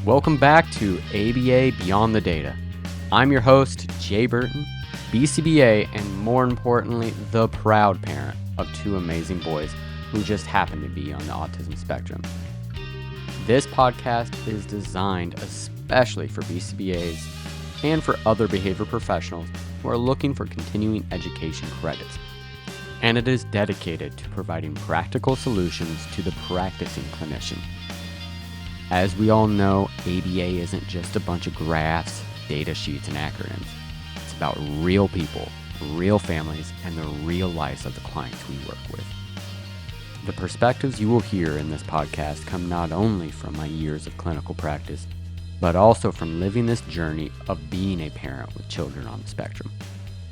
Welcome back to ABA Beyond the Data. I'm your host, Jay Burton, BCBA, and more importantly, the proud parent of two amazing boys who just happen to be on the autism spectrum. This podcast is designed especially for BCBAs and for other behavior professionals who are looking for continuing education credits. And it is dedicated to providing practical solutions to the practicing clinician. As we all know, ABA isn't just a bunch of graphs, data sheets, and acronyms. It's about real people, real families, and the real lives of the clients we work with. The perspectives you will hear in this podcast come not only from my years of clinical practice, but also from living this journey of being a parent with children on the spectrum.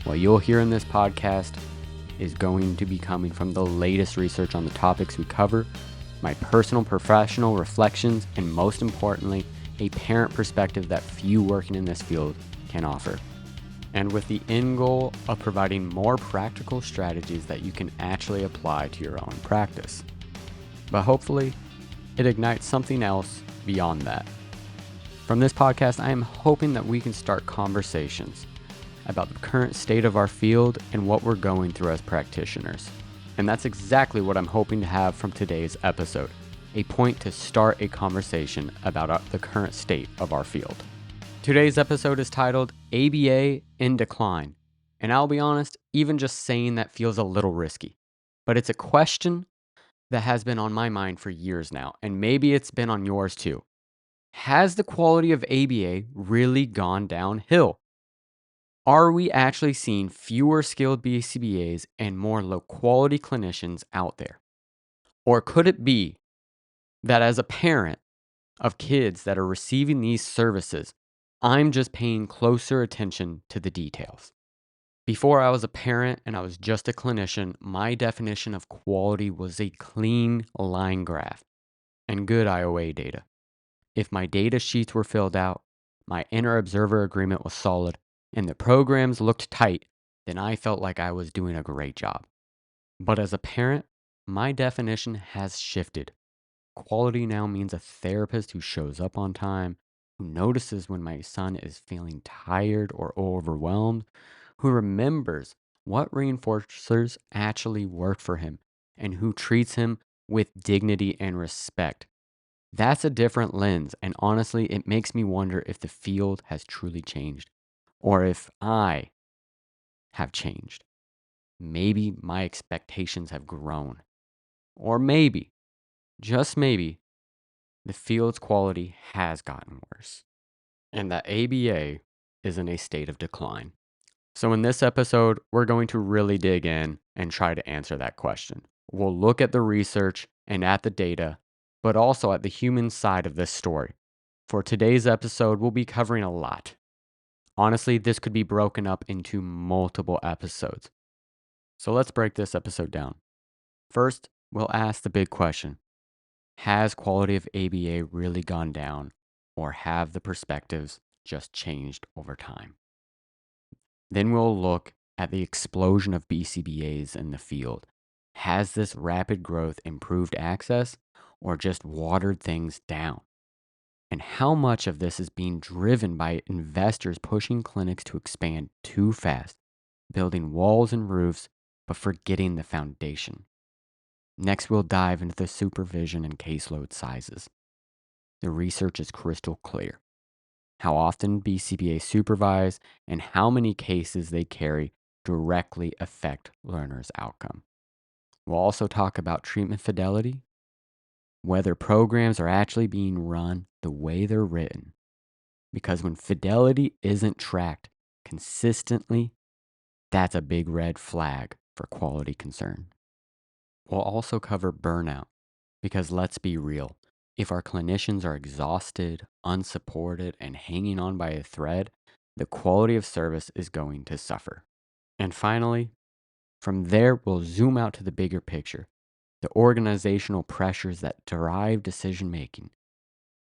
What you'll hear in this podcast is going to be coming from the latest research on the topics we cover, my personal professional reflections, and most importantly, a parent perspective that few working in this field can offer. And with the end goal of providing more practical strategies that you can actually apply to your own practice. But hopefully, it ignites something else beyond that. From this podcast, I am hoping that we can start conversations about the current state of our field and what we're going through as practitioners. And that's exactly what I'm hoping to have from today's episode, a point to start a conversation about the current state of our field. Today's episode is titled ABA in Decline, and I'll be honest, even just saying that feels a little risky, but it's a question that has been on my mind for years now, and maybe it's been on yours too. Has the quality of ABA really gone downhill? Are we actually seeing fewer skilled BCBAs and more low-quality clinicians out there? Or could it be that as a parent of kids that are receiving these services, I'm just paying closer attention to the details? Before I was a parent and I was just a clinician, my definition of quality was a clean line graph and good IOA data. If my data sheets were filled out, my inter-observer agreement was solid, and the programs looked tight, then I felt like I was doing a great job. But as a parent, my definition has shifted. Quality now means a therapist who shows up on time, who notices when my son is feeling tired or overwhelmed, who remembers what reinforcers actually work for him, and who treats him with dignity and respect. That's a different lens, and honestly, it makes me wonder if the field has truly changed, or if I have changed. Maybe my expectations have grown, or maybe, just maybe, the field's quality has gotten worse, and that ABA is in a state of decline. So in this episode, we're going to really dig in and try to answer that question. We'll look at the research and at the data, but also at the human side of this story. For today's episode, we'll be covering a lot. Honestly, this could be broken up into multiple episodes. So let's break this episode down. First, we'll ask the big question. Has quality of ABA really gone down, or have the perspectives just changed over time? Then we'll look at the explosion of BCBAs in the field. Has this rapid growth improved access, or just watered things down? And how much of this is being driven by investors pushing clinics to expand too fast, building walls and roofs, but forgetting the foundation? Next, we'll dive into the supervision and caseload sizes. The research is crystal clear. How often BCBAs supervise and how many cases they carry directly affect learners' outcome. We'll also talk about treatment fidelity, whether programs are actually being run the way they're written. Because when fidelity isn't tracked consistently, that's a big red flag for quality concern. We'll also cover burnout, because let's be real, if our clinicians are exhausted, unsupported, and hanging on by a thread, the quality of service is going to suffer. And finally, from there, we'll zoom out to the bigger picture, the organizational pressures that drive decision-making,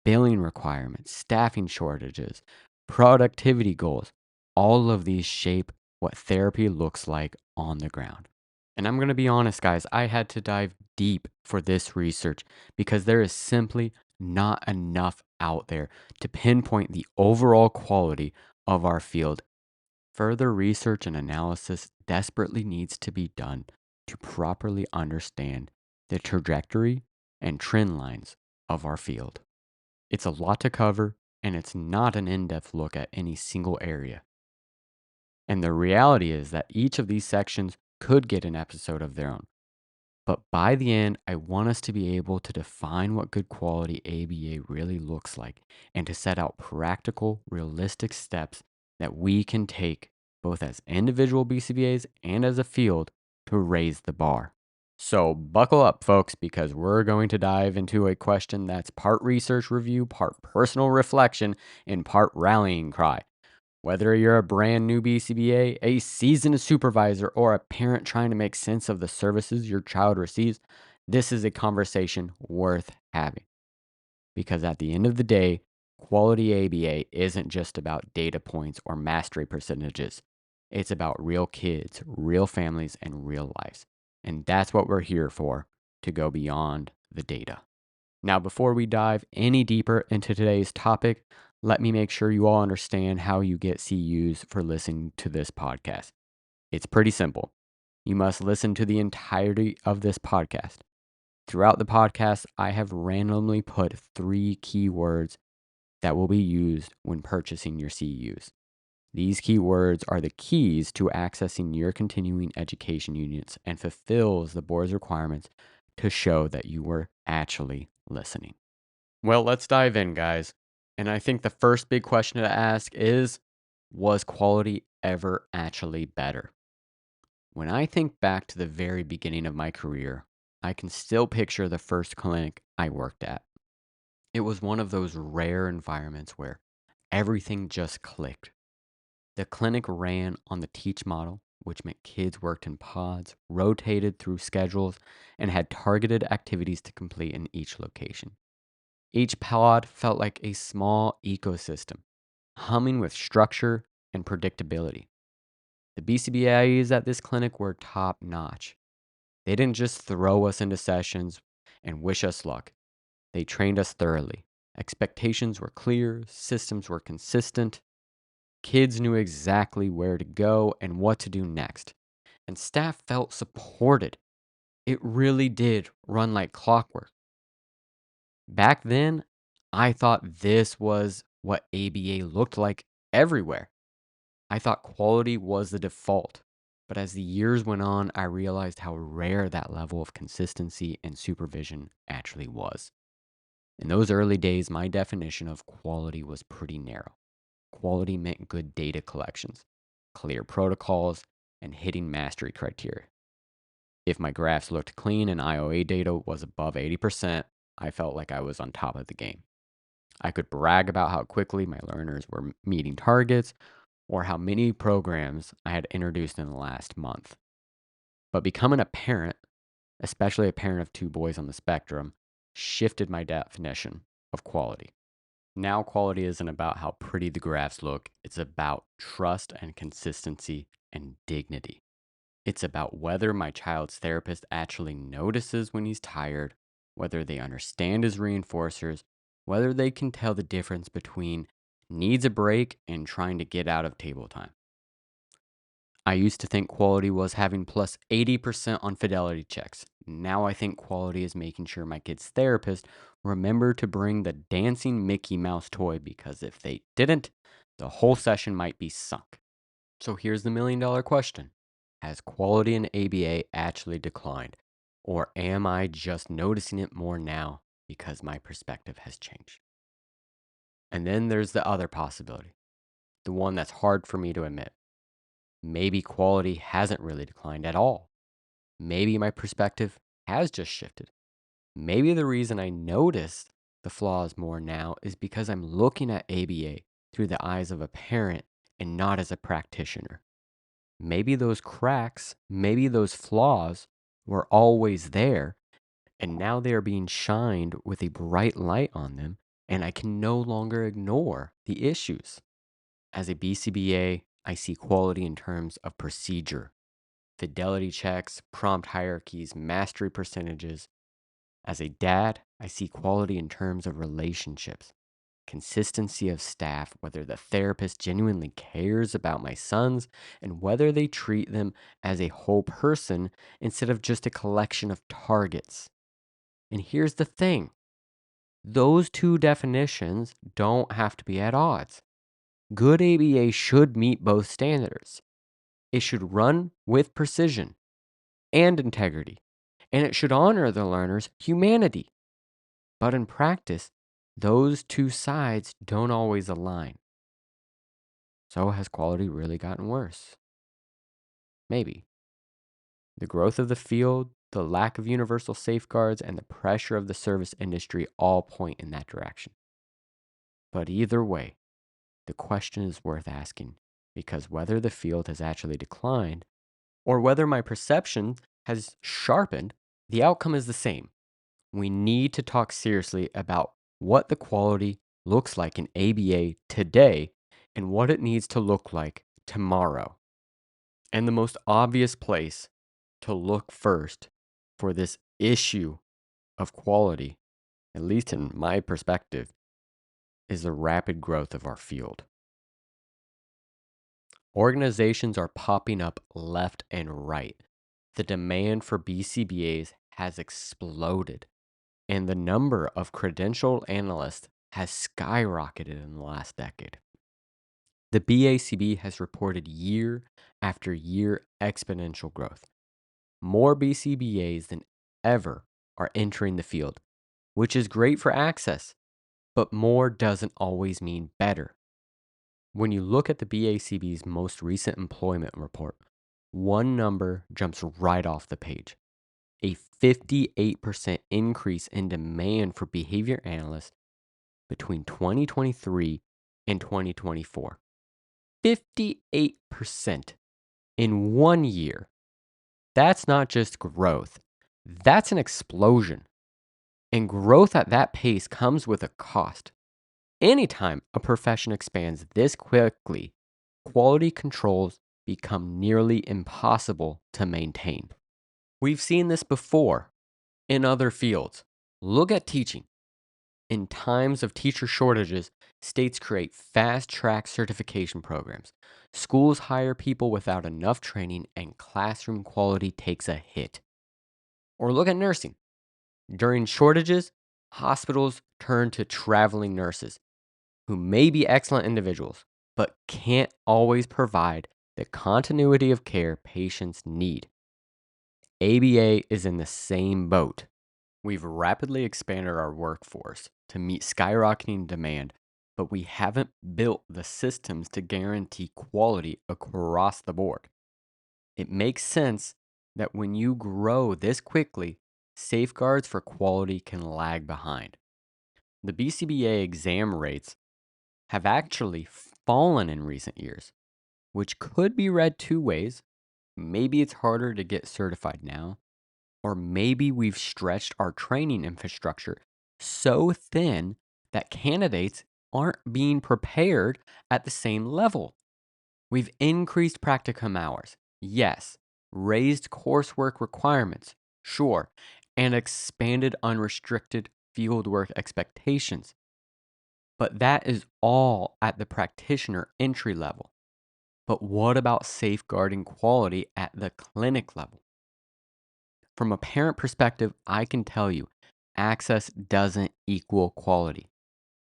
billing requirements, staffing shortages, productivity goals. All of these shape what therapy looks like on the ground. And I'm going to be honest, guys, I had to dive deep for this research because there is simply not enough out there to pinpoint the overall quality of our field. Further research and analysis desperately needs to be done to properly understand the trajectory and trend lines of our field. It's a lot to cover, and it's not an in depth look at any single area. And the reality is that each of these sections could get an episode of their own. But by the end, I want us to be able to define what good quality ABA really looks like and to set out practical, realistic steps that we can take both as individual BCBAs and as a field to raise the bar. So buckle up, folks, because we're going to dive into a question that's part research review, part personal reflection, and part rallying cry. Whether you're a brand new BCBA, a seasoned supervisor, or a parent trying to make sense of the services your child receives, this is a conversation worth having. Because at the end of the day, quality ABA isn't just about data points or mastery percentages. It's about real kids, real families, and real lives. And that's what we're here for, to go beyond the data. Now, before we dive any deeper into today's topic, let me make sure you all understand how you get CEUs for listening to this podcast. It's pretty simple. You must listen to the entirety of this podcast. Throughout the podcast, I have randomly put 3 keywords that will be used when purchasing your CEUs. These keywords are the keys to accessing your continuing education units and fulfills the board's requirements to show that you were actually listening. Well, let's dive in, guys. And I think the first big question to ask is, was quality ever actually better? When I think back to the very beginning of my career, I can still picture the first clinic I worked at. It was one of those rare environments where everything just clicked. The clinic ran on the teach model, which meant kids worked in pods, rotated through schedules, and had targeted activities to complete in each location. Each pod felt like a small ecosystem, humming with structure and predictability. The BCBAs at this clinic were top notch. They didn't just throw us into sessions and wish us luck. They trained us thoroughly. Expectations were clear, systems were consistent, kids knew exactly where to go and what to do next, and staff felt supported. It really did run like clockwork. Back then, I thought this was what ABA looked like everywhere. I thought quality was the default. But as the years went on, I realized how rare that level of consistency and supervision actually was. In those early days, my definition of quality was pretty narrow. Quality meant good data collections, clear protocols, and hitting mastery criteria. If my graphs looked clean and IOA data was above 80%, I felt like I was on top of the game. I could brag about how quickly my learners were meeting targets or how many programs I had introduced in the last month. But becoming a parent, especially a parent of 2 boys on the spectrum, shifted my definition of quality. Now, quality isn't about how pretty the graphs look, it's about trust and consistency and dignity. It's about whether my child's therapist actually notices when he's tired, whether they understand his reinforcers, whether they can tell the difference between needs a break and trying to get out of table time. I used to think quality was having plus 80% on fidelity checks. Now I think quality is making sure my kid's therapist remember to bring the dancing Mickey Mouse toy because if they didn't, the whole session might be sunk. So here's the $1,000,000 question. Has quality in ABA actually declined? Or am I just noticing it more now because my perspective has changed? And then there's the other possibility, the one that's hard for me to admit. Maybe quality hasn't really declined at all. Maybe my perspective has just shifted. Maybe the reason I notice the flaws more now is because I'm looking at ABA through the eyes of a parent and not as a practitioner. Maybe those cracks, maybe those flaws were always there, and now they are being shined with a bright light on them, and I can no longer ignore the issues. As a BCBA, I see quality in terms of procedure, fidelity checks, prompt hierarchies, mastery percentages. As a dad, I see quality in terms of relationships, consistency of staff, whether the therapist genuinely cares about my sons, and whether they treat them as a whole person instead of just a collection of targets. And here's the thing, those two definitions don't have to be at odds. Good ABA should meet both standards. It should run with precision and integrity, and it should honor the learner's humanity. But in practice, those two sides don't always align. So has quality really gotten worse? Maybe. The growth of the field, the lack of universal safeguards, and the pressure of the service industry all point in that direction. But either way, the question is worth asking, because whether the field has actually declined or whether my perception has sharpened, the outcome is the same. We need to talk seriously about what the quality looks like in ABA today and what it needs to look like tomorrow. And the most obvious place to look first for this issue of quality, at least in my perspective, is the rapid growth of our field. Organizations are popping up left and right. The demand for BCBAs has exploded, and the number of credentialed analysts has skyrocketed in the last decade. The BACB has reported year after year exponential growth. More BCBAs than ever are entering the field, which is great for access, but more doesn't always mean better. When you look at the BACB's most recent employment report, one number jumps right off the page: a 58% increase in demand for behavior analysts between 2023 and 2024. 58% in 1 year. That's not just growth, that's an explosion. And growth at that pace comes with a cost. Anytime a profession expands this quickly, quality controls become nearly impossible to maintain. We've seen this before in other fields. Look at teaching. In times of teacher shortages, states create fast-track certification programs. Schools hire people without enough training, and classroom quality takes a hit. Or look at nursing. During shortages, hospitals turn to traveling nurses who may be excellent individuals, but can't always provide the continuity of care patients need. ABA is in the same boat. We've rapidly expanded our workforce to meet skyrocketing demand, but we haven't built the systems to guarantee quality across the board. It makes sense that when you grow this quickly, safeguards for quality can lag behind. The BCBA exam rates have actually fallen in recent years, which could be read two ways. Maybe it's harder to get certified now, or maybe we've stretched our training infrastructure so thin that candidates aren't being prepared at the same level. We've increased practicum hours, yes, raised coursework requirements, sure, and expanded unrestricted fieldwork expectations. But that is all at the practitioner entry level. But what about safeguarding quality at the clinic level? From a parent perspective, I can tell you, access doesn't equal quality.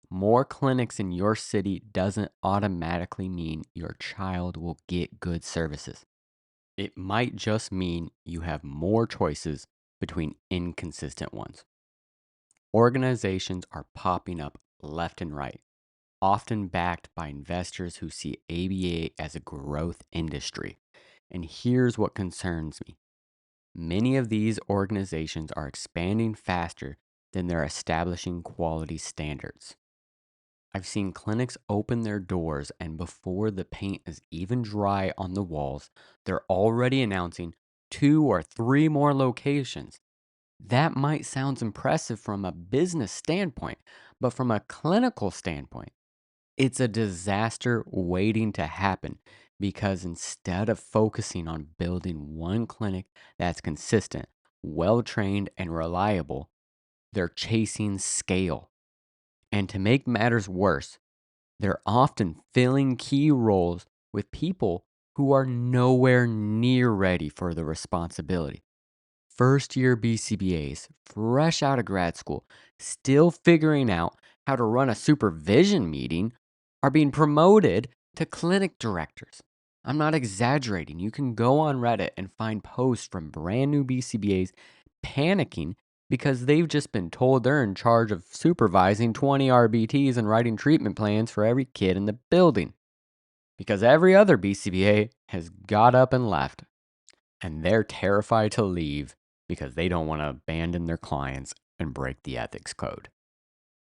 More clinics in your city doesn't automatically mean your child will get good services. It might just mean you have more choices between inconsistent ones. Organizations are popping up left and right, often backed by investors who see ABA as a growth industry. And here's what concerns me. Many of these organizations are expanding faster than they're establishing quality standards. I've seen clinics open their doors, and before the paint is even dry on the walls, they're already announcing 2 or 3 more locations. That might sound impressive from a business standpoint, but from a clinical standpoint, it's a disaster waiting to happen, because instead of focusing on building one clinic that's consistent, well trained, and reliable, they're chasing scale. And to make matters worse, they're often filling key roles with people who are nowhere near ready for the responsibility. First year BCBAs, fresh out of grad school, still figuring out how to run a supervision meeting, are being promoted to clinic directors. I'm not exaggerating. You can go on Reddit and find posts from brand new BCBAs panicking because they've just been told they're in charge of supervising 20 RBTs and writing treatment plans for every kid in the building. Because every other BCBA has got up and left, and they're terrified to leave because they don't want to abandon their clients and break the ethics code.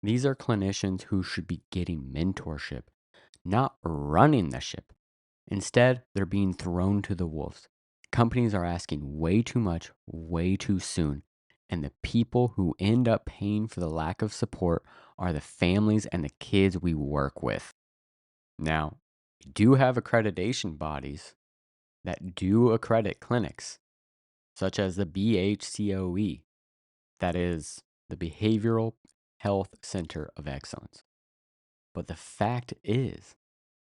These are clinicians who should be getting mentorship, not running the ship. Instead, they're being thrown to the wolves. Companies are asking way too much, way too soon. And the people who end up paying for the lack of support are the families and the kids we work with. Now, we do have accreditation bodies that do accredit clinics, such as the BHCOE, that is the Behavioral Health Center of Excellence. But the fact is,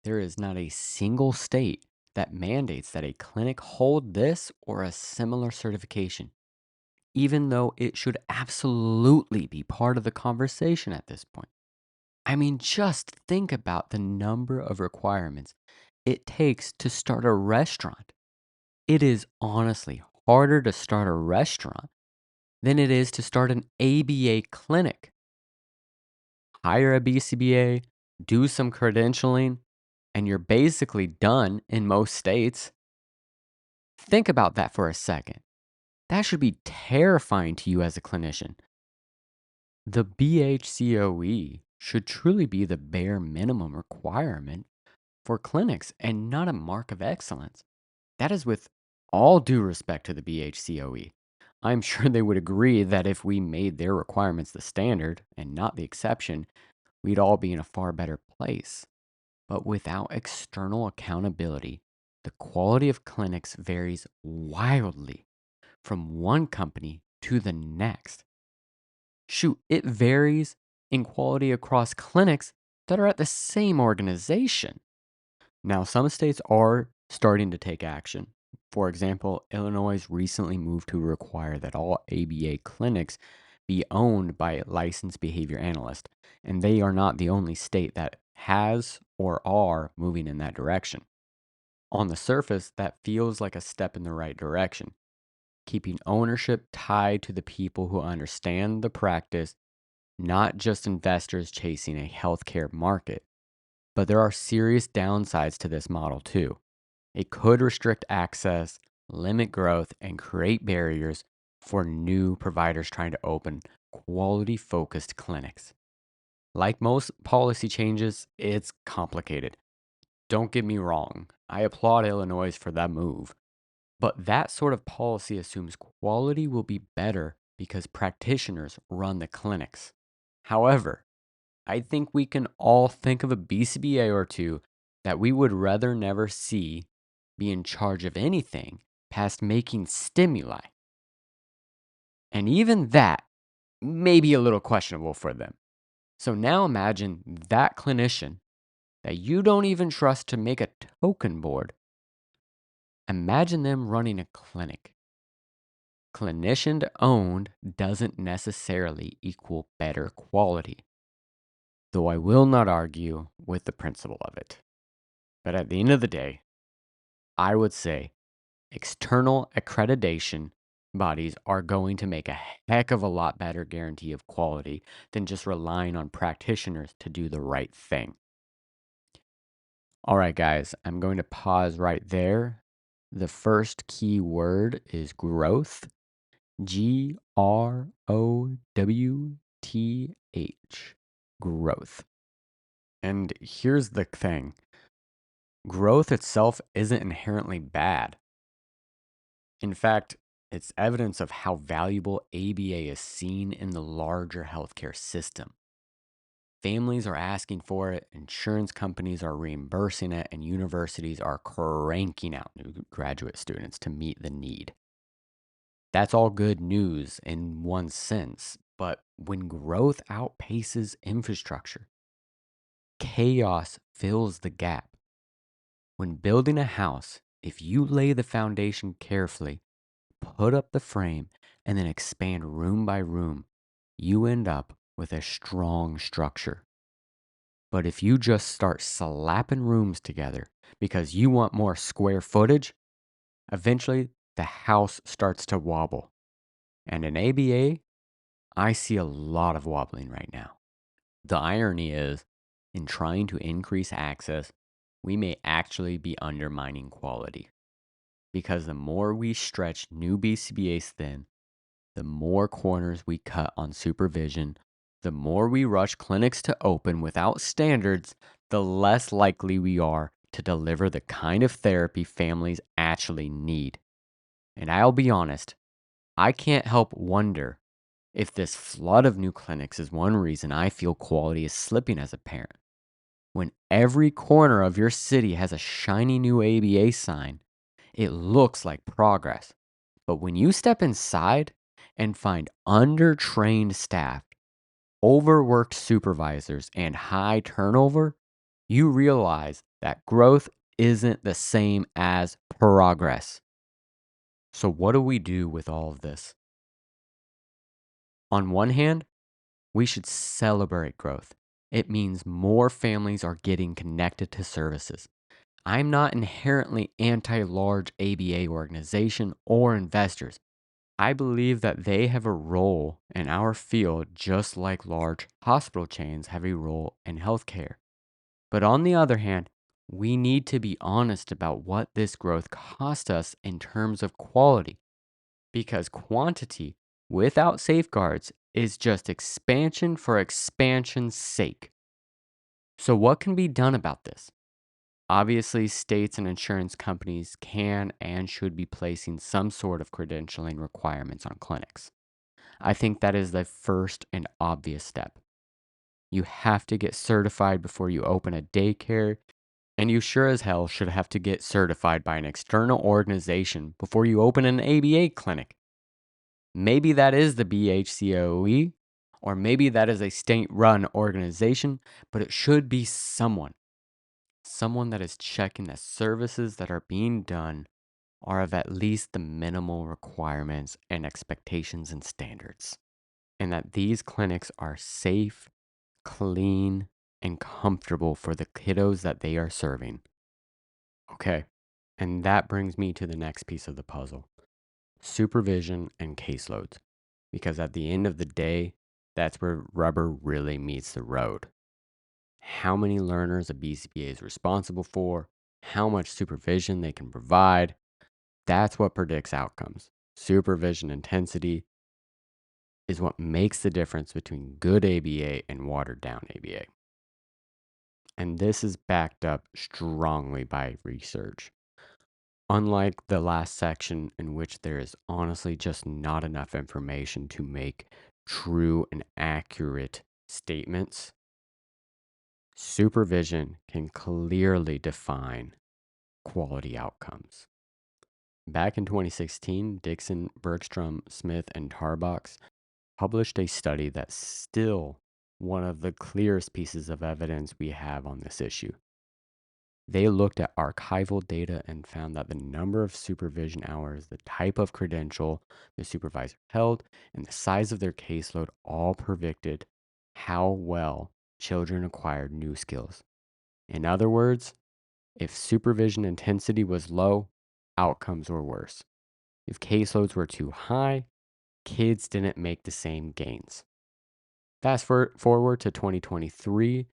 there is not a single state that mandates that a clinic hold this or a similar certification, even though it should absolutely be part of the conversation at this point. I mean, just think about the number of requirements it takes to start a restaurant. It is honestly harder to start a restaurant than it is to start an ABA clinic. Hire a BCBA, do some credentialing, and you're basically done in most states. Think about that for a second. That should be terrifying to you as a clinician. The BHCOE should truly be the bare minimum requirement for clinics and not a mark of excellence. That is with all due respect to the BHCOE. I'm sure they would agree that if we made their requirements the standard and not the exception, we'd all be in a far better place. But without external accountability, the quality of clinics varies wildly from one company to the next. Shoot, it varies in quality across clinics that are at the same organization. Now, some states are starting to take action. For example, Illinois recently moved to require that all ABA clinics be owned by licensed behavior analysts, and they are not the only state that has or are moving in that direction. On the surface, that feels like a step in the right direction, keeping ownership tied to the people who understand the practice, not just investors chasing a healthcare market. But there are serious downsides to this model too. It could restrict access, limit growth, and create barriers for new providers trying to open quality focused clinics. Like most policy changes, it's complicated. Don't get me wrong, I applaud Illinois for that move. But that sort of policy assumes quality will be better because practitioners run the clinics. However, I think we can all think of a BCBA or two that we would rather never see be in charge of anything past making stimuli. And even that may be a little questionable for them. So now imagine that clinician that you don't even trust to make a token board. Imagine them running a clinic. Clinician owned doesn't necessarily equal better quality, though I will not argue with the principle of it. But at the end of the day, I would say external accreditation bodies are going to make a heck of a lot better guarantee of quality than just relying on practitioners to do the right thing. All right, guys, I'm going to pause right there. The first key word is growth. GROWTH. Growth. And here's the thing. Growth itself isn't inherently bad. In fact, it's evidence of how valuable ABA is seen in the larger healthcare system. Families are asking for it, insurance companies are reimbursing it, and universities are cranking out new graduate students to meet the need. That's all good news in one sense, But when growth outpaces infrastructure, chaos fills the gap. When building a house, if you lay the foundation carefully, put up the frame, and then expand room by room, you end up with a strong structure. But if you just start slapping rooms together because you want more square footage, eventually the house starts to wobble. And in ABA, I see a lot of wobbling right now. The irony is, in trying to increase access, we may actually be undermining quality. Because the more we stretch new BCBAs thin, the more corners we cut on supervision, the more we rush clinics to open without standards, the less likely we are to deliver the kind of therapy families actually need. And I'll be honest, I can't help wonder if this flood of new clinics is one reason I feel quality is slipping as a parent. When every corner of your city has a shiny new ABA sign, it looks like progress. But when you step inside and find undertrained staff, overworked supervisors, and high turnover, you realize that growth isn't the same as progress. So, what do we do with all of this? On one hand, we should celebrate growth. It means more families are getting connected to services. I'm not inherently anti large ABA organization or investors. I believe that they have a role in our field just like large hospital chains have a role in healthcare. But on the other hand, we need to be honest about what this growth cost us in terms of quality, because quantity without safeguards is just expansion for expansion's sake. So, what can be done about this? Obviously, states and insurance companies can and should be placing some sort of credentialing requirements on clinics. I think that is the first and obvious step. You have to get certified before you open a daycare, and you sure as hell should have to get certified by an external organization before you open an ABA clinic. Maybe that is the BHCOE, or maybe that is a state run organization, but it should be someone that is checking that services that are being done are of at least the minimal requirements and expectations and standards, and that these clinics are safe, clean, and comfortable for the kiddos that they are serving. Okay, and that brings me to the next piece of the puzzle: supervision and caseloads. Because at the end of the day, that's where rubber really meets the road. How many learners a BCBA is responsible for, how much supervision they can provide, that's what predicts outcomes. Supervision intensity is what makes the difference between good ABA and watered down ABA. And this is backed up strongly by research. Unlike the last section, in which there is honestly just not enough information to make true and accurate statements, supervision can clearly define quality outcomes. Back in 2016, Dixon, Bergstrom, Smith, and Tarbox published a study that's still one of the clearest pieces of evidence we have on this issue. They looked at archival data and found that the number of supervision hours, the type of credential the supervisor held, and the size of their caseload all predicted how well children acquired new skills. In other words, if supervision intensity was low, outcomes were worse. If caseloads were too high, kids didn't make the same gains. Fast forward to 2023,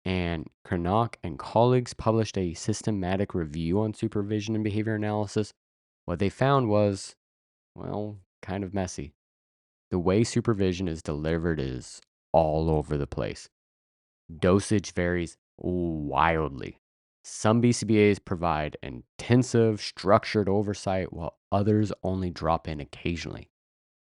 and Kranak and colleagues published a systematic review on supervision and behavior analysis. What they found was, well, kind of messy. The way supervision is delivered is all over the place. Dosage varies wildly. Some BCBAs provide intensive, structured oversight, while others only drop in occasionally.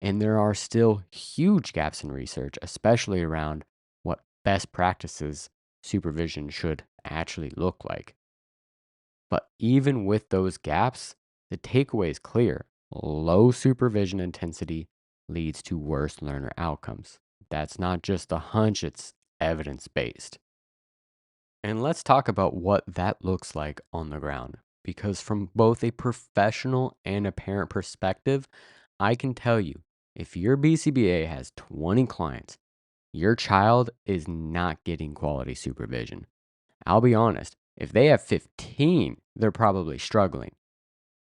And there are still huge gaps in research, especially around what best practices supervision should actually look like. But even with those gaps, the takeaway is clear: low supervision intensity leads to worse learner outcomes. That's not just a hunch, it's evidence based. And let's talk about what that looks like on the ground. Because from both a professional and a parent perspective, I can tell you if your BCBA has 20 clients, your child is not getting quality supervision. I'll be honest, if they have 15, they're probably struggling.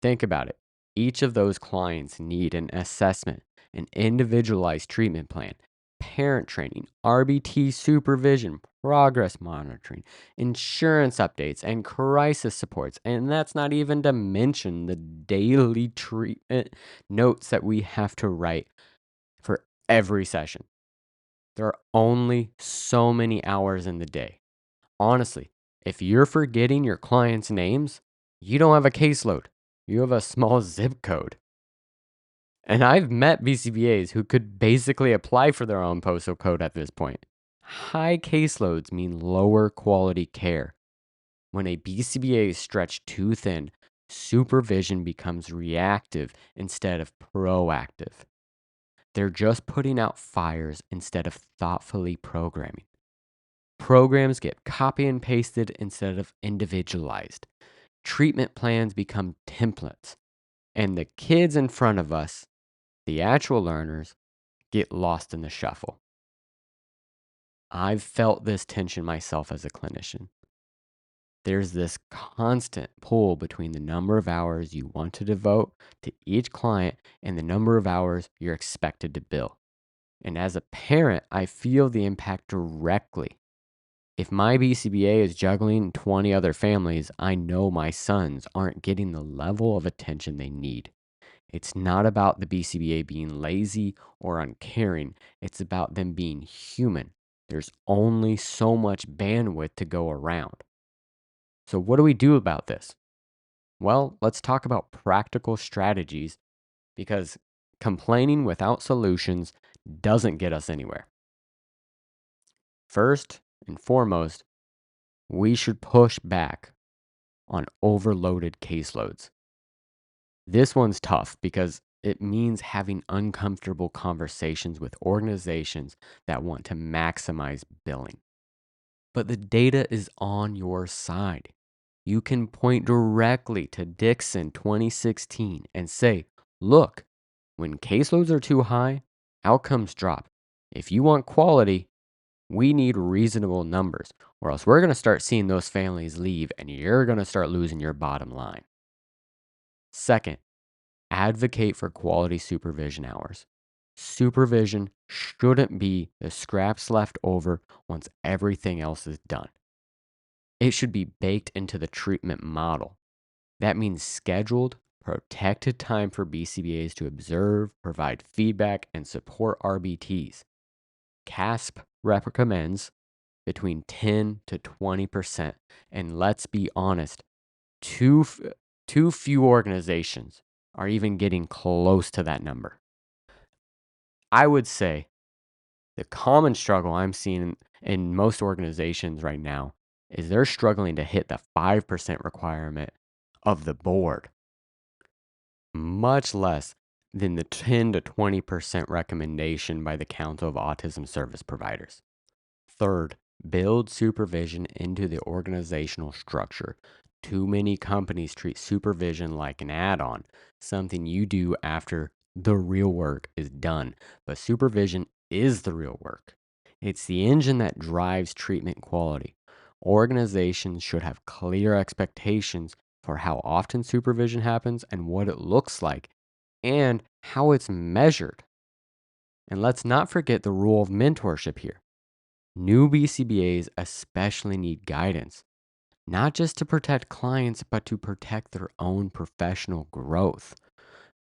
Think about it. Each of those clients need an assessment, an individualized treatment plan, parent training, RBT supervision, progress monitoring, insurance updates, and crisis supports. And that's not even to mention the daily treatment notes that we have to write for every session. There are only so many hours in the day. Honestly, if you're forgetting your clients' names, you don't have a caseload. You have a small zip code. And I've met BCBAs who could basically apply for their own postal code at this point. High caseloads mean lower quality care. When a BCBA is stretched too thin, supervision becomes reactive instead of proactive. They're just putting out fires instead of thoughtfully programming. Programs get copy and pasted instead of individualized. Treatment plans become templates, and the kids in front of us, the actual learners, get lost in the shuffle. I've felt this tension myself as a clinician. There's this constant pull between the number of hours you want to devote to each client and the number of hours you're expected to bill. And as a parent, I feel the impact directly. If my BCBA is juggling 20 other families, I know my sons aren't getting the level of attention they need. It's not about the BCBA being lazy or uncaring. It's about them being human. There's only so much bandwidth to go around. So, what do we do about this? Well, let's talk about practical strategies because complaining without solutions doesn't get us anywhere. First and foremost, we should push back on overloaded caseloads. This one's tough because it means having uncomfortable conversations with organizations that want to maximize billing. But the data is on your side. You can point directly to Dixon 2016 and say, look, when caseloads are too high, outcomes drop. If you want quality, we need reasonable numbers, or else we're going to start seeing those families leave and you're going to start losing your bottom line. Second, advocate for quality supervision hours. Supervision shouldn't be the scraps left over once everything else is done. It should be baked into the treatment model. That means scheduled, protected time for BCBAs to observe, provide feedback, and support RBTs. CASP recommends between 10 to 20%. And let's be honest, too few organizations are even getting close to that number. I would say the common struggle I'm seeing in most organizations right now is they're struggling to hit the 5% requirement of the board, much less than the 10 to 20% recommendation by the Council of Autism Service Providers. Third, build supervision into the organizational structure. Too many companies treat supervision like an add on, something you do after the real work is done. But supervision is the real work, it's the engine that drives treatment quality. Organizations should have clear expectations for how often supervision happens and what it looks like and how it's measured. And let's not forget the role of mentorship here. New BCBAs especially need guidance, not just to protect clients, but to protect their own professional growth.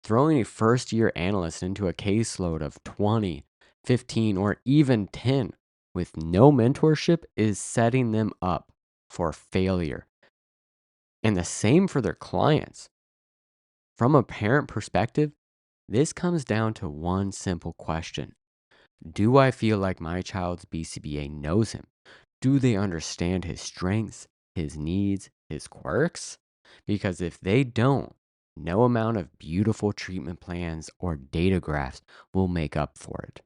Throwing a first year analyst into a caseload of 20, 15, or even 10 with no mentorship is setting them up for failure. And the same for their clients. From a parent perspective, this comes down to one simple question. Do I feel like my child's BCBA knows him? Do they understand his strengths, his needs, his quirks? Because if they don't, No amount of beautiful treatment plans or data graphs will make up for it.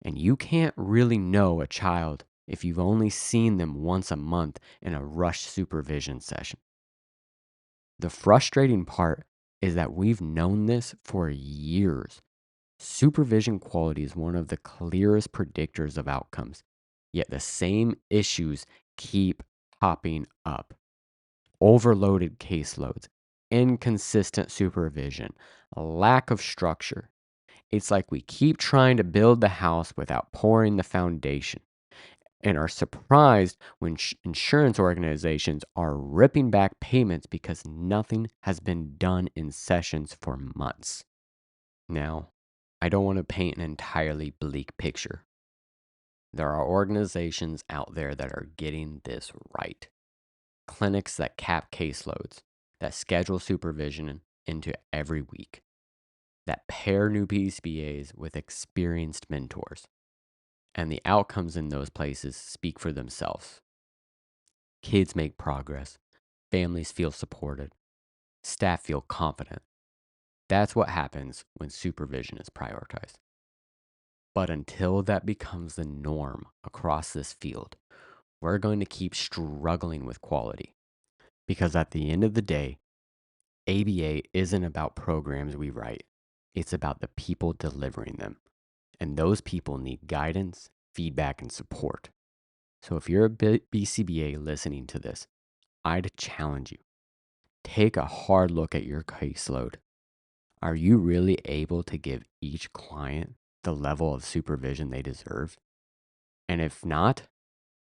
And you can't really know a child if you've only seen them once a month in a rush supervision session. The frustrating part is that we've known this for years. Supervision quality is one of the clearest predictors of outcomes, yet the same issues keep popping up. Overloaded caseloads, inconsistent supervision, a lack of structure. It's like we keep trying to build the house without pouring the foundation and are surprised when insurance organizations are ripping back payments because nothing has been done in sessions for months. Now, I don't want to paint an entirely bleak picture. There are organizations out there that are getting this right. Clinics that cap caseloads, that schedule supervision into every week, that pair new BCBAs with experienced mentors. And the outcomes in those places speak for themselves. Kids make progress, families feel supported, staff feel confident. That's what happens when supervision is prioritized. But until that becomes the norm across this field, we're going to keep struggling with quality. Because at the end of the day, ABA isn't about programs we write, it's about the people delivering them. And those people need guidance, feedback, and support. So if you're a BCBA listening to this, I'd challenge you. Take a hard look at your caseload. Are you really able to give each client the level of supervision they deserve? And if not,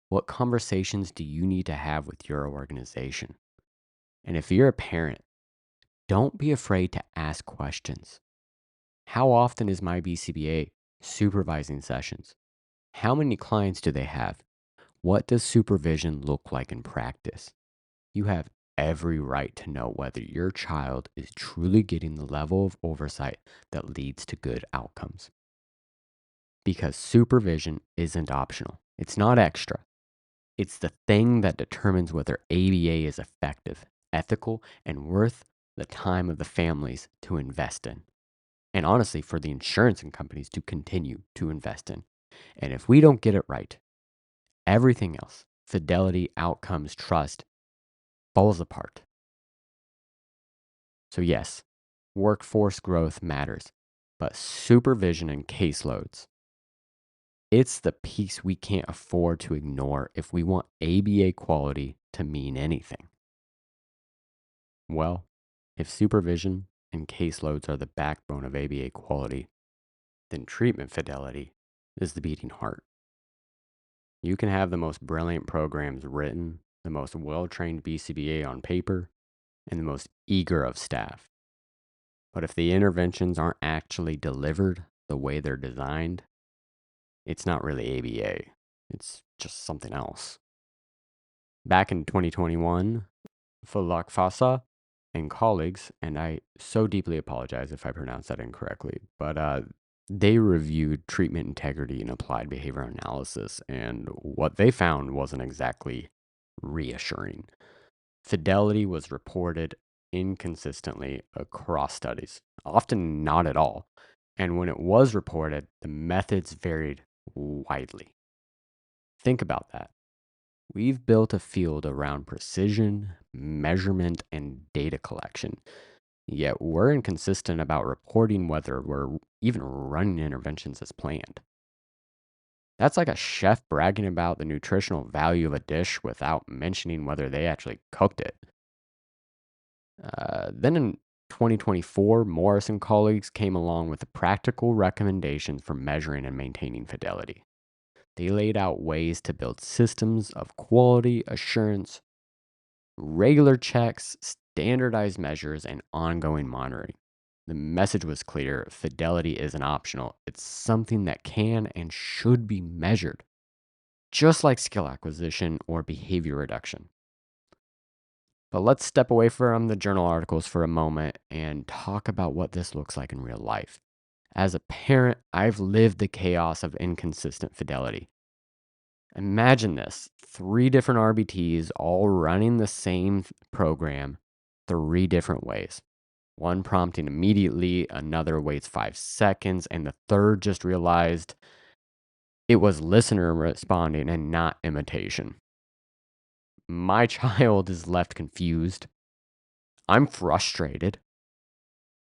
what conversations do you need to have with your organization? And if you're a parent, don't be afraid to ask questions. How often is my BCBA supervising sessions? How many clients do they have? What does supervision look like in practice? You have every right to know whether your child is truly getting the level of oversight that leads to good outcomes. Because supervision isn't optional, it's not extra. It's the thing that determines whether ABA is effective, ethical, and worth the time of the families to invest in. And honestly, for the insurance and companies to continue to invest in. And if we don't get it right, everything else, fidelity, outcomes, trust, falls apart. So yes, workforce growth matters, but supervision and caseloads, it's the piece we can't afford to ignore if we want ABA quality to mean anything. Well, if supervision and caseloads are the backbone of ABA quality, then treatment fidelity is the beating heart. You can have the most brilliant programs written, the most well-trained BCBA on paper, and the most eager of staff. But if the interventions aren't actually delivered the way they're designed, it's not really ABA. It's just something else. Back in 2021, Falakfarsa and colleagues, and I so deeply apologize if I pronounced that incorrectly, but they reviewed treatment integrity and applied behavior analysis, and what they found wasn't exactly reassuring. Fidelity was reported inconsistently across studies, often not at all. And when it was reported, the methods varied widely. Think about that. We've built a field around precision, measurement, and data collection, yet we're inconsistent about reporting whether we're even running interventions as planned. That's like a chef bragging about the nutritional value of a dish without mentioning whether they actually cooked it. Then in 2024, Morris and colleagues came along with the practical recommendations for measuring and maintaining fidelity. They laid out ways to build systems of quality assurance, regular checks, standardized measures, and ongoing monitoring. The message was clear: fidelity isn't optional, it's something that can and should be measured, just like skill acquisition or behavior reduction. But let's step away from the journal articles for a moment and talk about what this looks like in real life. As a parent, I've lived the chaos of inconsistent fidelity. Imagine this: 3 different RBTs all running the same program 3 different ways. one prompting immediately, another waits 5 seconds, and the third just realized it was listener responding and not imitation. My child is left confused. I'm frustrated.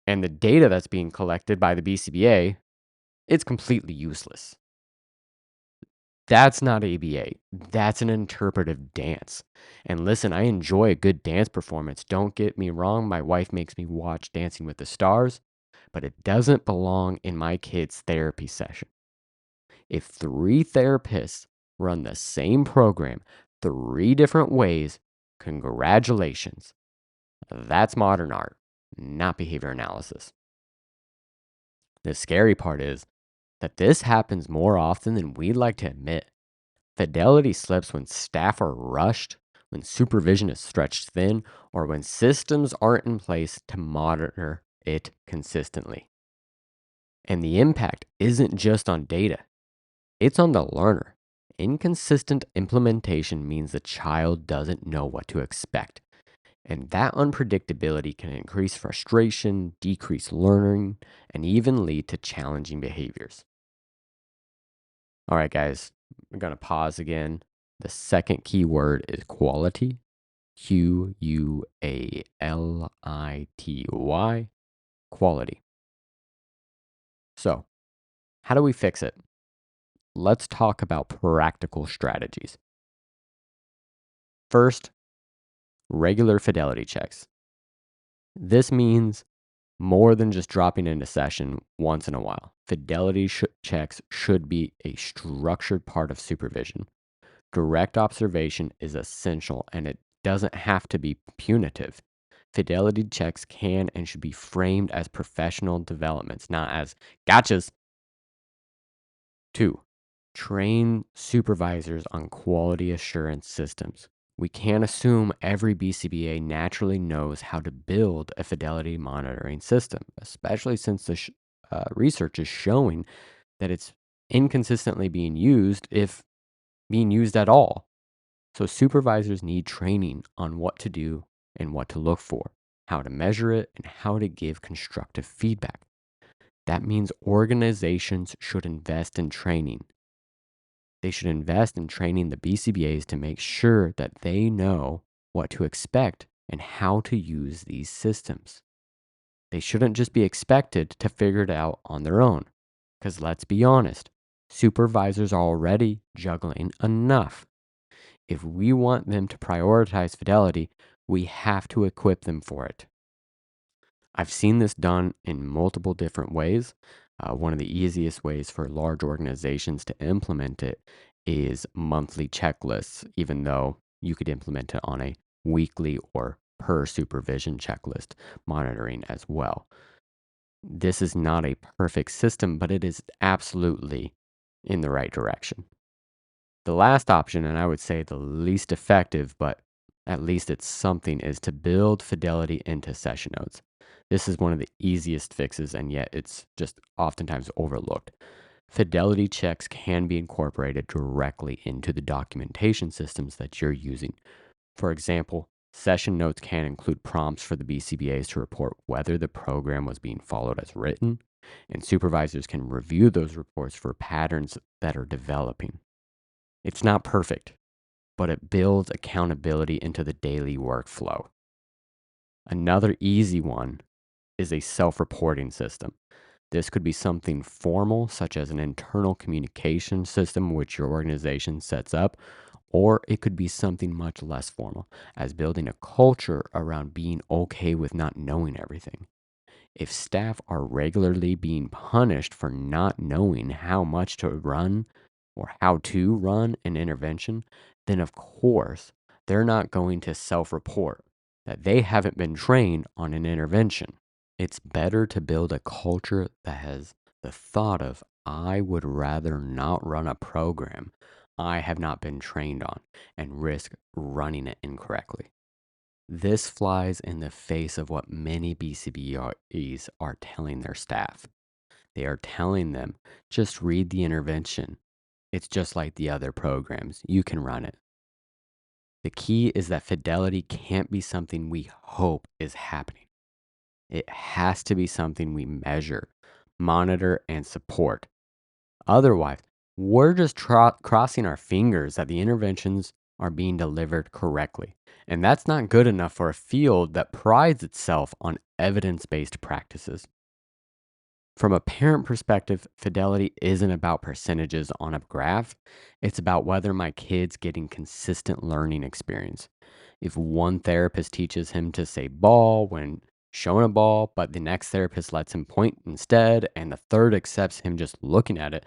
And the data that's being collected by the BCBA, it's completely useless. That's not ABA. That's an interpretive dance. And listen, I enjoy a good dance performance. Don't get me wrong. My wife makes me watch Dancing with the Stars, but it doesn't belong in my kid's therapy session. If 3 therapists run the same program 3 different ways, congratulations. That's modern art, not behavior analysis. The scary part is that this happens more often than we'd like to admit. Fidelity slips when staff are rushed, when supervision is stretched thin, or when systems aren't in place to monitor it consistently. And the impact isn't just on data, it's on the learner. Inconsistent implementation means the child doesn't know what to expect. And that unpredictability can increase frustration, decrease learning, and even lead to challenging behaviors. All right, guys, we're going to pause again. The second key word is quality. Quality. Quality. So, how do we fix it? Let's talk about practical strategies. First, regular fidelity checks. This means more than just dropping into session once in a while. Fidelity checks should be a structured part of supervision. Direct observation is essential and it doesn't have to be punitive. Fidelity checks can and should be framed as professional developments, not as gotchas. 2. Train supervisors on quality assurance systems. We can't assume every BCBA naturally knows how to build a fidelity monitoring system, especially since the research is showing that it's inconsistently being used, if being used at all. So supervisors need training on what to do and what to look for, how to measure it, and how to give constructive feedback. That means organizations should invest in training. They should invest in training the BCBAs to make sure that they know what to expect and how to use these systems. They shouldn't just be expected to figure it out on their own. Because let's be honest, supervisors are already juggling enough. If we want them to prioritize fidelity, we have to equip them for it. I've seen this done in multiple different ways. One of the easiest ways for large organizations to implement it is monthly checklists, even though you could implement it on a weekly or per supervision checklist monitoring as well. This is not a perfect system, but it is absolutely in the right direction. The last option, and I would say the least effective, but at least it's something, is to build fidelity into session notes. This is one of the easiest fixes, and yet it's just oftentimes overlooked. Fidelity checks can be incorporated directly into the documentation systems that you're using. For example, session notes can include prompts for the BCBAs to report whether the program was being followed as written, and supervisors can review those reports for patterns that are developing. It's not perfect, but it builds accountability into the daily workflow. Another easy one is a self-reporting system. This could be something formal, such as an internal communication system which your organization sets up, or it could be something much less formal, as building a culture around being okay with not knowing everything. If staff are regularly being punished for not knowing how much to run or how to run an intervention, then of course they're not going to self report that they haven't been trained on an intervention. It's better to build a culture that has the thought of, I would rather not run a program I have not been trained on and risk running it incorrectly. This flies in the face of what many BCBAs are telling their staff. They are telling them, just read the intervention. It's just like the other programs. You can run it. The key is that fidelity can't be something we hope is happening. It has to be something we measure, monitor, and support. Otherwise, we're just crossing our fingers that the interventions are being delivered correctly. And that's not good enough for a field that prides itself on evidence based practices. From a parent perspective, fidelity isn't about percentages on a graph. It's about whether my kid's getting consistent learning experience. If one therapist teaches him to say ball when shown a ball, but the next therapist lets him point instead, and the third accepts him just looking at it,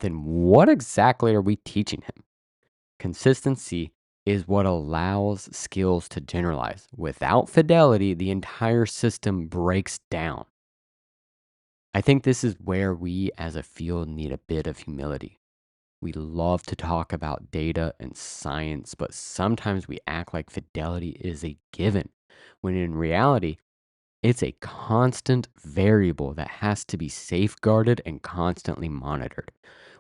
then what exactly are we teaching him? Consistency is what allows skills to generalize. Without fidelity, the entire system breaks down. I think this is where we as a field need a bit of humility. We love to talk about data and science, but sometimes we act like fidelity is a given, when in reality, it's a constant variable that has to be safeguarded and constantly monitored.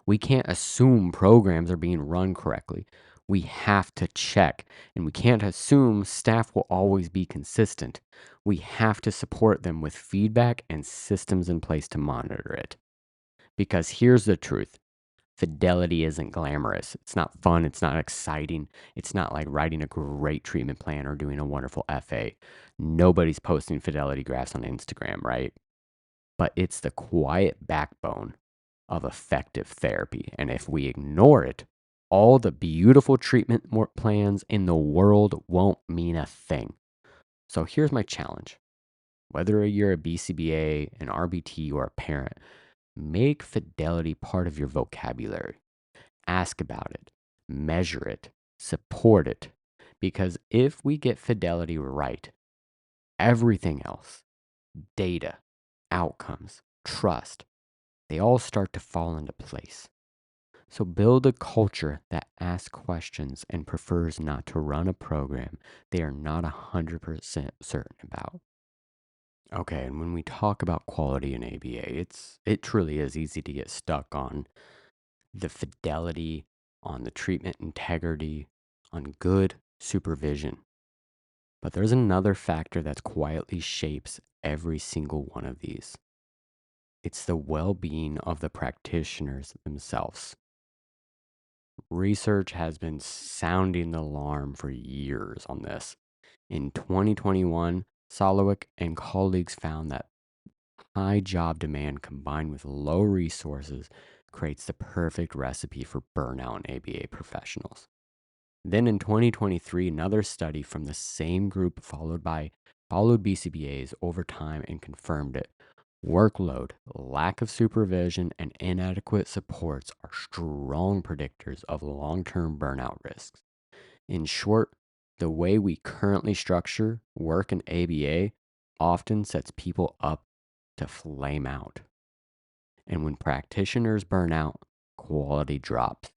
We can't assume programs are being run correctly. We have to check, and we can't assume staff will always be consistent. We have to support them with feedback and systems in place to monitor it. Because here's the truth: fidelity isn't glamorous. It's not fun. It's not exciting. It's not like writing a great treatment plan or doing a wonderful FA. Nobody's posting fidelity graphs on Instagram, right? But it's the quiet backbone of effective therapy. And if we ignore it, all the beautiful treatment plans in the world won't mean a thing. So here's my challenge. Whether you're a BCBA, an RBT, or a parent, make fidelity part of your vocabulary. Ask about it, measure it, support it. Because if we get fidelity right, everything else, data, outcomes, trust, they all start to fall into place. So build a culture that asks questions and prefers not to run a program they are not 100% certain about. Okay, and when we talk about quality in ABA, it truly is easy to get stuck on the fidelity, on the treatment integrity, on good supervision. But there's another factor that quietly shapes every single one of these. It's the well being of the practitioners themselves. Research has been sounding the alarm for years on this. In 2021, Solowick and colleagues found that high job demand combined with low resources creates the perfect recipe for burnout in ABA professionals. Then in 2023, another study from the same group followed BCBAs over time and confirmed it. Workload, lack of supervision, and inadequate supports are strong predictors of long-term burnout risks. In short, the way we currently structure work in ABA often sets people up to flame out. And when practitioners burn out, quality drops.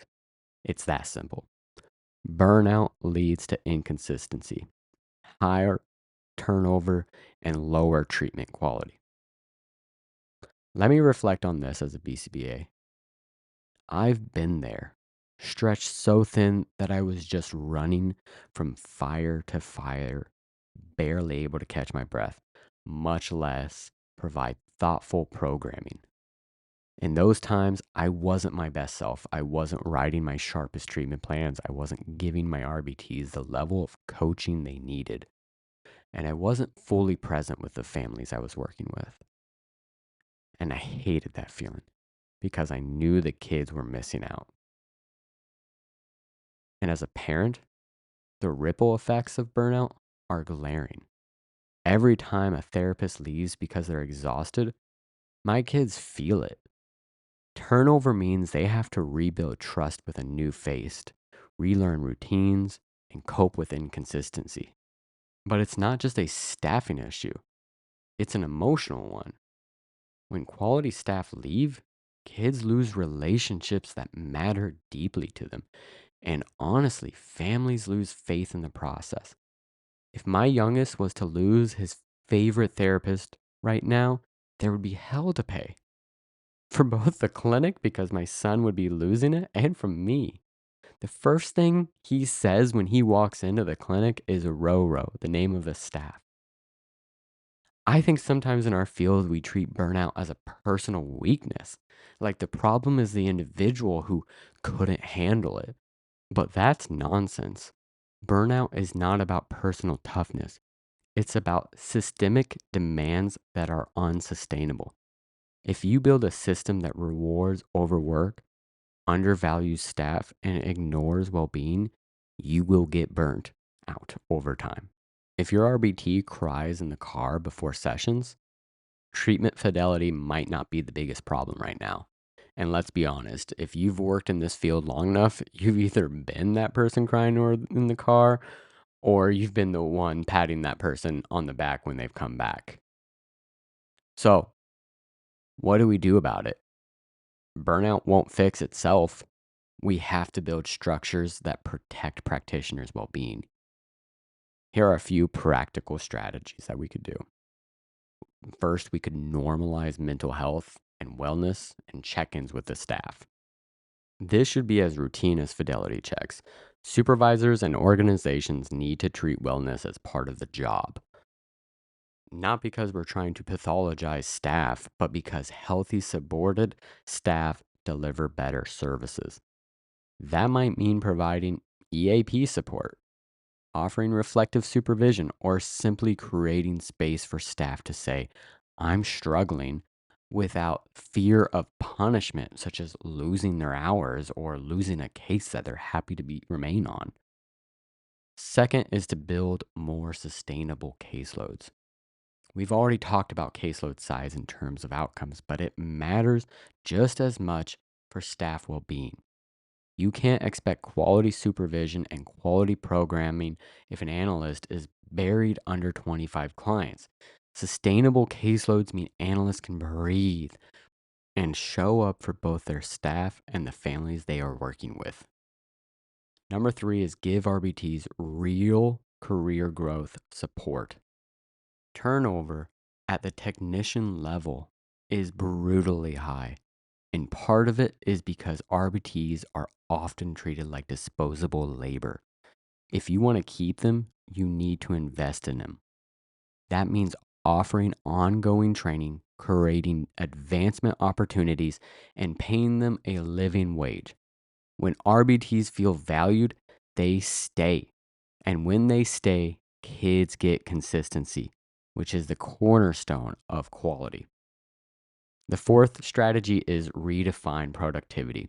It's that simple. Burnout leads to inconsistency, higher turnover, and lower treatment quality. Let me reflect on this as a BCBA. I've been there, stretched so thin that I was just running from fire to fire, barely able to catch my breath, much less provide thoughtful programming. In those times, I wasn't my best self. I wasn't writing my sharpest treatment plans. I wasn't giving my RBTs the level of coaching they needed. And I wasn't fully present with the families I was working with. And I hated that feeling because I knew the kids were missing out. And as a parent, the ripple effects of burnout are glaring. Every time a therapist leaves because they're exhausted, my kids feel it. Turnover means they have to rebuild trust with a new face, relearn routines, and cope with inconsistency. But it's not just a staffing issue, it's an emotional one. When quality staff leave, kids lose relationships that matter deeply to them. And honestly, families lose faith in the process. If my youngest was to lose his favorite therapist right now, there would be hell to pay. For both the clinic, because my son would be losing it, and from me. The first thing he says when he walks into the clinic is Roro, the name of the staff. I think sometimes in our field, we treat burnout as a personal weakness. Like the problem is the individual who couldn't handle it. But that's nonsense. Burnout is not about personal toughness, it's about systemic demands that are unsustainable. If you build a system that rewards overwork, undervalues staff, and ignores well being, you will get burnt out over time. If your RBT cries in the car before sessions, treatment fidelity might not be the biggest problem right now. And let's be honest, if you've worked in this field long enough, you've either been that person crying or in the car, or you've been the one patting that person on the back when they've come back. So, what do we do about it? Burnout won't fix itself. We have to build structures that protect practitioners' well being. Here are a few practical strategies that we could do. First, we could normalize mental health and wellness and check ins with the staff. This should be as routine as fidelity checks. Supervisors and organizations need to treat wellness as part of the job. Not because we're trying to pathologize staff, but because healthy, subordinate staff deliver better services. That might mean providing EAP support, offering reflective supervision, or simply creating space for staff to say, I'm struggling without fear of punishment, such as losing their hours or losing a case that they're happy to remain on. Second is to build more sustainable caseloads. We've already talked about caseload size in terms of outcomes, but it matters just as much for staff well being. You can't expect quality supervision and quality programming if an analyst is buried under 25 clients. Sustainable caseloads mean analysts can breathe and show up for both their staff and the families they are working with. Number three is give RBTs real career growth support. Turnover at the technician level is brutally high. And part of it is because RBTs are often treated like disposable labor. If you want to keep them, you need to invest in them. That means offering ongoing training, creating advancement opportunities, and paying them a living wage. When RBTs feel valued, they stay. And when they stay, kids get consistency, which is the cornerstone of quality. The fourth strategy is redefine productivity.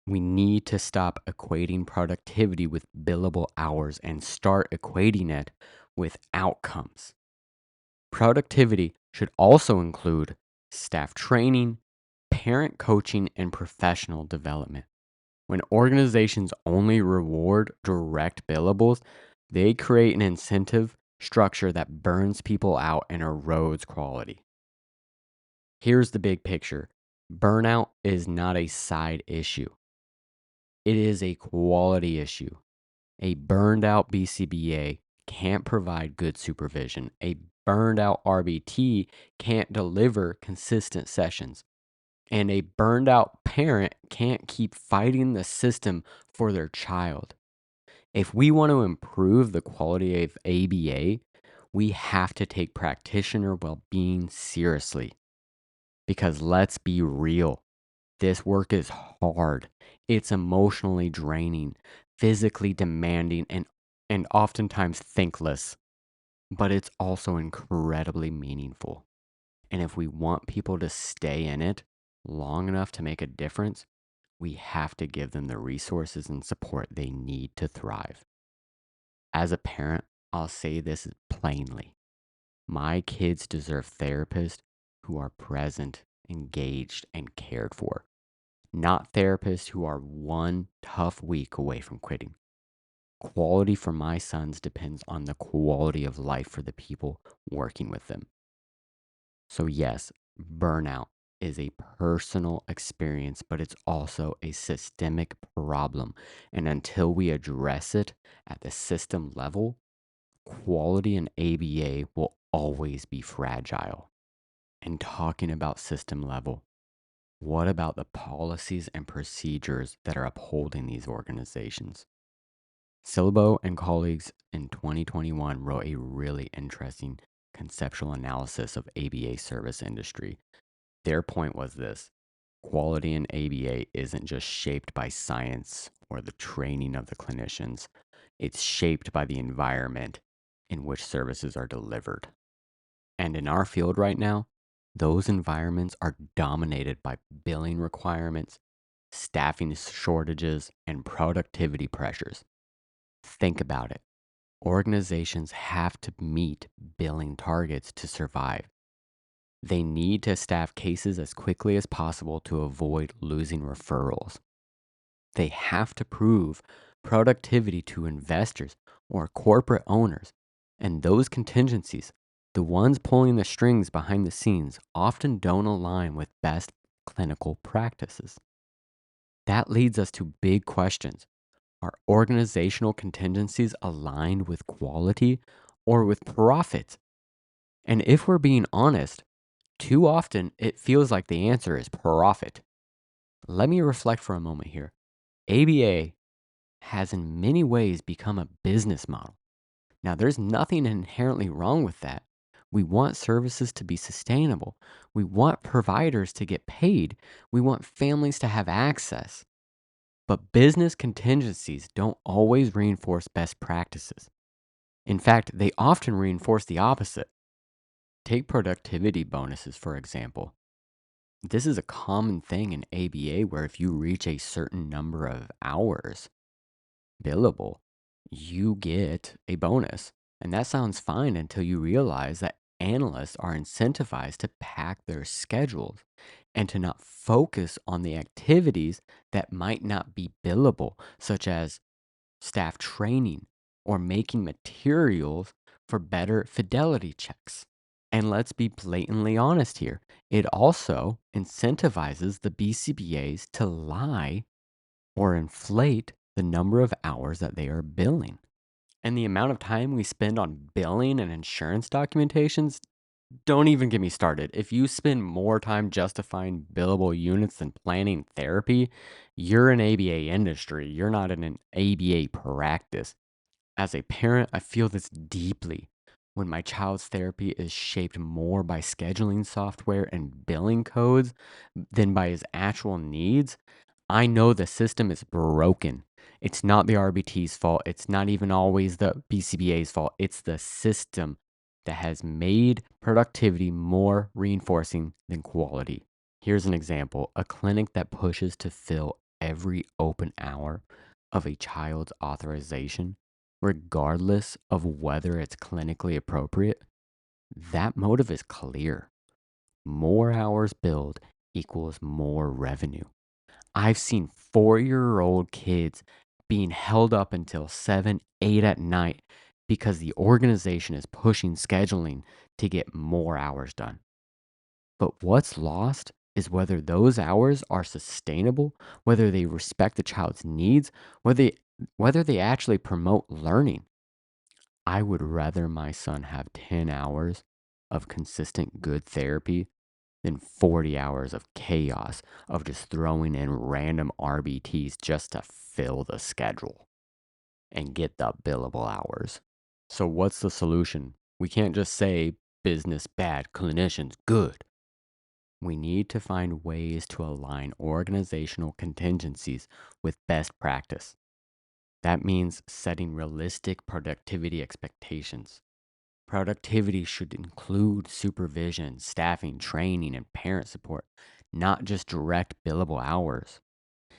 We need to stop equating productivity with billable hours and start equating it with outcomes. Productivity should also include staff training, parent coaching, and professional development. When organizations only reward direct billables, they create an incentive structure that burns people out and erodes quality. Here's the big picture. Burnout is not a side issue. It is a quality issue. A burned out BCBA can't provide good supervision. A burned out RBT can't deliver consistent sessions. And a burned out parent can't keep fighting the system for their child. If we want to improve the quality of ABA, we have to take practitioner well being seriously. Because let's be real, this work is hard. It's emotionally draining, physically demanding, and oftentimes thankless. But it's also incredibly meaningful. And if we want people to stay in it long enough to make a difference, we have to give them the resources and support they need to thrive. As a parent, I'll say this plainly. My kids deserve therapists who are present, engaged, and cared for, not therapists who are one tough week away from quitting. Quality for my sons depends on the quality of life for the people working with them. So, yes, burnout is a personal experience, but it's also a systemic problem. And until we address it at the system level, quality in ABA will always be fragile. And talking about system level, what about the policies and procedures that are upholding these organizations? Silbo and colleagues in 2021 wrote a really interesting conceptual analysis of ABA service industry. Their point was this: quality in ABA isn't just shaped by science or the training of the clinicians, it's shaped by the environment in which services are delivered. And in our field right now, those environments are dominated by billing requirements, staffing shortages, and productivity pressures. Think about it. Organizations have to meet billing targets to survive. They need to staff cases as quickly as possible to avoid losing referrals. They have to prove productivity to investors or corporate owners. And those contingencies, the ones pulling the strings behind the scenes, often don't align with best clinical practices. That leads us to big questions. Are organizational contingencies aligned with quality or with profit? And if we're being honest, too often it feels like the answer is profit. Let me reflect for a moment here. ABA has in many ways become a business model. Now, there's nothing inherently wrong with that. We want services to be sustainable. We want providers to get paid. We want families to have access. But business contingencies don't always reinforce best practices. In fact, they often reinforce the opposite. Take productivity bonuses, for example. This is a common thing in ABA where if you reach a certain number of hours billable, you get a bonus. And that sounds fine until you realize that analysts are incentivized to pack their schedules and to not focus on the activities that might not be billable, such as staff training or making materials for better fidelity checks. And let's be blatantly honest here. It also incentivizes the BCBAs to lie or inflate the number of hours that they are billing. And the amount of time we spend on billing and insurance documentations, don't even get me started. If you spend more time justifying billable units than planning therapy, you're an ABA industry. You're not in an ABA practice. As a parent, I feel this deeply when my child's therapy is shaped more by scheduling software and billing codes than by his actual needs. I know the system is broken. It's not the RBT's fault. It's not even always the BCBA's fault. It's the system that has made productivity more reinforcing than quality. Here's an example: a clinic that pushes to fill every open hour of a child's authorization, regardless of whether it's clinically appropriate. That motive is clear. More hours billed equals more revenue. I've seen 4-year-old kids being held up until 7, 8 at night because the organization is pushing scheduling to get more hours done. But what's lost is whether those hours are sustainable, whether they respect the child's needs, whether they actually promote learning. I would rather my son have 10 hours of consistent good therapy than 40 hours of chaos of just throwing in random RBTs just to fill the schedule and get the billable hours. So, what's the solution? We can't just say business bad, clinicians good. We need to find ways to align organizational contingencies with best practice. That means setting realistic productivity expectations. Productivity should include supervision, staffing, training, and parent support, not just direct billable hours.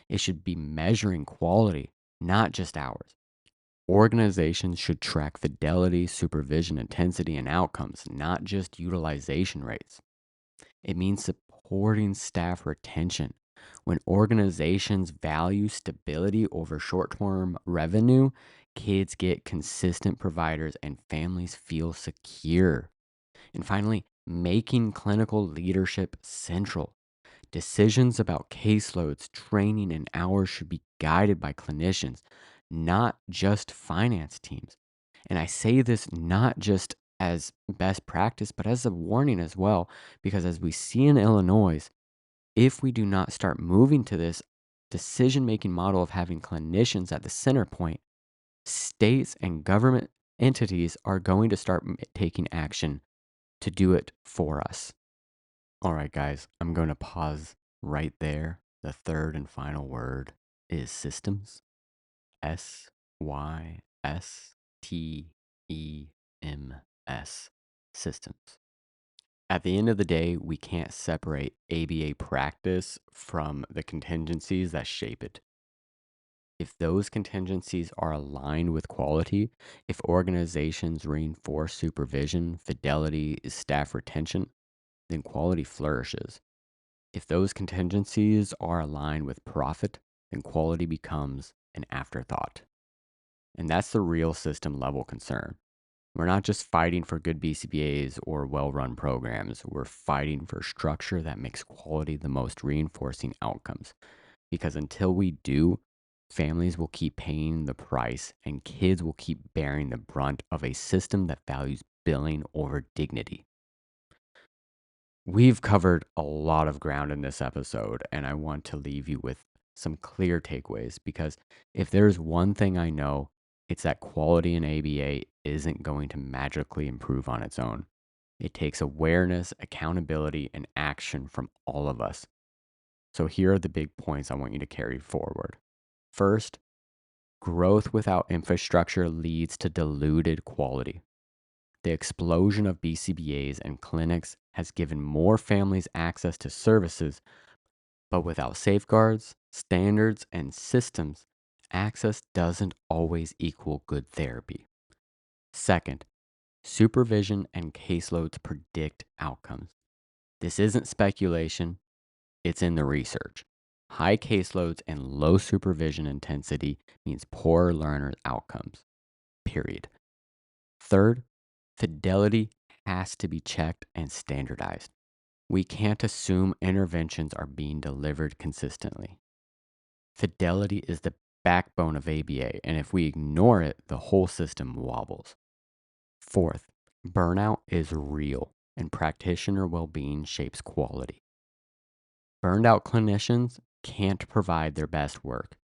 It should be measuring quality, not just hours. Organizations should track fidelity, supervision, intensity, and outcomes, not just utilization rates. It means supporting staff retention. When organizations value stability over short term revenue, kids get consistent providers and families feel secure. And finally, making clinical leadership central. Decisions about caseloads, training, and hours should be guided by clinicians, not just finance teams. And I say this not just as best practice, but as a warning as well, because as we see in Illinois, if we do not start moving to this decision making model of having clinicians at the center point, states and government entities are going to start taking action to do it for us. All right, guys, I'm going to pause right there. The third and final word is systems. SYSTEMS. Systems. At the end of the day, we can't separate ABA practice from the contingencies that shape it. If those contingencies are aligned with quality, if organizations reinforce supervision, fidelity, staff retention, then quality flourishes. If those contingencies are aligned with profit, then quality becomes an afterthought. And that's the real system level concern. We're not just fighting for good BCBAs or well-run programs. We're fighting for structure that makes quality the most reinforcing outcomes. Because until we do, families will keep paying the price and kids will keep bearing the brunt of a system that values billing over dignity. We've covered a lot of ground in this episode, and I want to leave you with some clear takeaways because if there's one thing I know, it's that quality in ABA isn't going to magically improve on its own. It takes awareness, accountability, and action from all of us. So here are the big points I want you to carry forward. First, growth without infrastructure leads to diluted quality. The explosion of BCBAs and clinics has given more families access to services, but without safeguards, standards, and systems, access doesn't always equal good therapy. Second, supervision and caseloads predict outcomes. This isn't speculation, it's in the research. High caseloads and low supervision intensity means poorer learner outcomes, period. Third, fidelity has to be checked and standardized. We can't assume interventions are being delivered consistently. Fidelity is the backbone of ABA, and if we ignore it, the whole system wobbles. Fourth, burnout is real, and practitioner well-being shapes quality. Burned out clinicians can't provide their best work.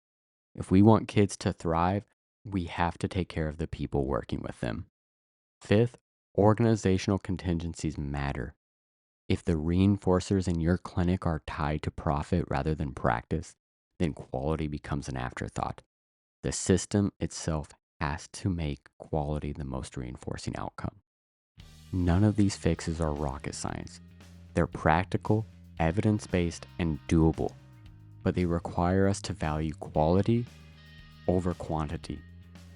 If we want kids to thrive, we have to take care of the people working with them. Fifth, organizational contingencies matter. If the reinforcers in your clinic are tied to profit rather than practice, then quality becomes an afterthought. The system itself has to make quality the most reinforcing outcome. None of these fixes are rocket science. They're practical, evidence-based, and doable, but they require us to value quality over quantity,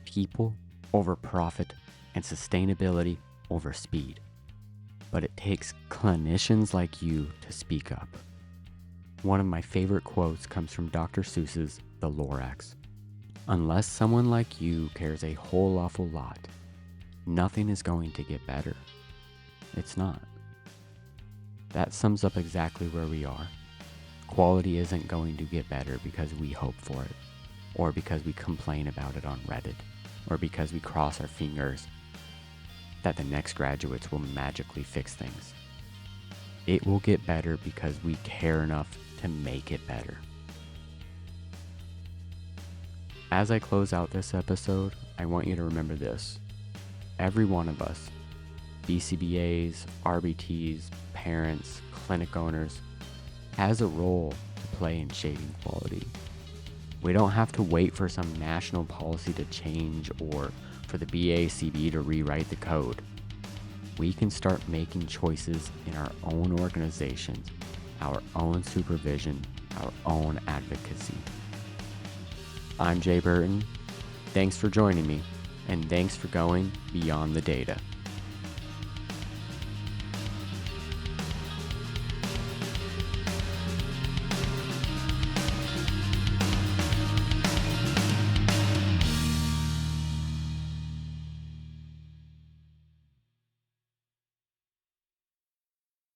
people over profit, and sustainability over speed. But it takes clinicians like you to speak up. One of my favorite quotes comes from Dr. Seuss's The Lorax. Unless someone like you cares a whole awful lot, nothing is going to get better. It's not. That sums up exactly where we are. Quality isn't going to get better because we hope for it, or because we complain about it on Reddit, or because we cross our fingers that the next graduates will magically fix things. It will get better because we care enough to make it better. As I close out this episode, I want you to remember this. Every one of us, BCBAs, RBTs, parents, clinic owners, has a role to play in shaping quality. We don't have to wait for some national policy to change or for the BACB to rewrite the code. We can start making choices in our own organizations, our own supervision, our own advocacy. I'm Jay Burton. Thanks for joining me, and thanks for going beyond the data.